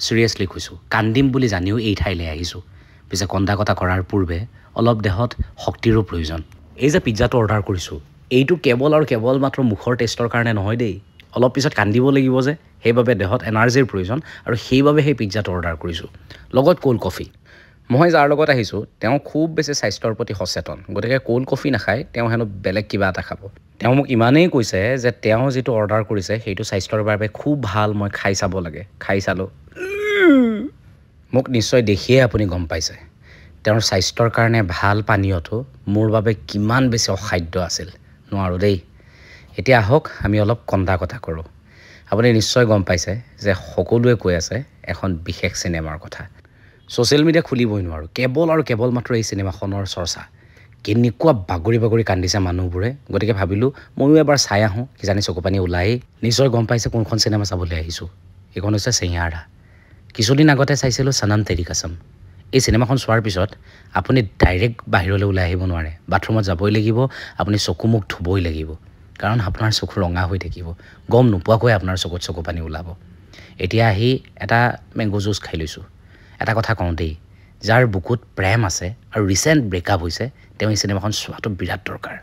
চিৰিয়াছলি কৈছোঁ, কান্দিম বুলি জানিও এই ঠাইলৈ আহিছোঁ। পিছে কন্দা কটা কৰাৰ পূৰ্বে অলপ দেহত শক্তিৰো প্ৰয়োজন। এই যে পিজ্জাটো অৰ্ডাৰ কৰিছোঁ, এইটো কেৱল আৰু কেৱল মাত্ৰ মুখৰ টেষ্টৰ কাৰণে নহয় দেই। অলপ পিছত কান্দিব লাগিব যে, সেইবাবে দেহত এনাৰ্জিৰ প্ৰয়োজন আৰু সেইবাবে সেই পিজ্জাটো অৰ্ডাৰ কৰিছোঁ। লগত কোল্ড কফি। মই যাৰ লগত আহিছোঁ তেওঁ খুব বেছি স্বাস্থ্যৰ প্ৰতি সচেতন, গতিকে কোল্ড কফি নাখায়, তেওঁ হেনো বেলেগ কিবা এটা খাব। তেওঁ মোক ইমানেই কৈছে যে তেওঁ যিটো অৰ্ডাৰ কৰিছে সেইটো স্বাস্থ্যৰ বাবে খুব ভাল, মই খাই চাব লাগে। খাই চালোঁ, মোক নিশ্চয় দেখিয়ে আপুনি গম পাইছে তেওঁৰ স্বাস্থ্যৰ কাৰণে ভাল পানীয়টো মোৰ বাবে কিমান বেছি অসাধ্য আছিল। নোৱাৰোঁ দেই। এতিয়া আহক আমি অলপ কন্দা কটা কৰোঁ। আপুনি নিশ্চয় গম পাইছে যে সকলোৱে কৈ আছে এখন বিশেষ চিনেমাৰ কথা। ছ'চিয়েল মিডিয়া খুলিবই নোৱাৰোঁ, কেৱল আৰু কেৱল মাত্ৰ এই চিনেমাখনৰ চৰ্চা। কেনেকুৱা বাগৰি বাগৰি কান্দিছে মানুহবোৰে, গতিকে ভাবিলোঁ ময়ো এবাৰ চাই আহোঁ, কিজানি চকুপানী ওলায়েই। নিশ্চয় গম পাইছে কোনখন চিনেমা চাবলৈ আহিছোঁ। এইখন হৈছে চেইয়াৰা। কিছুদিন আগতে চাইছিলোঁ সনম তেৰি কছম। এই চিনেমাখন চোৱাৰ পিছত আপুনি ডাইৰেক্ট বাহিৰলৈ ওলাই আহিব নোৱাৰে, বাথৰুমত যাবই লাগিব, আপুনি চকু মুখ ধুবই লাগিব, কাৰণ আপোনাৰ চকু ৰঙা হৈ থাকিব, গম নোপোৱাকৈ আপোনাৰ চকুত চকুপানী ওলাব। এতিয়া আহি এটা মেংগ' জুচ খাই লৈছোঁ। এটা কথা কওঁ দেই, যাৰ বুকুত প্ৰেম আছে আৰু ৰিচেণ্ট ব্ৰেকআপ হৈছে, তেওঁ এই চিনেমাখন চোৱাটো বিৰাট দৰকাৰ।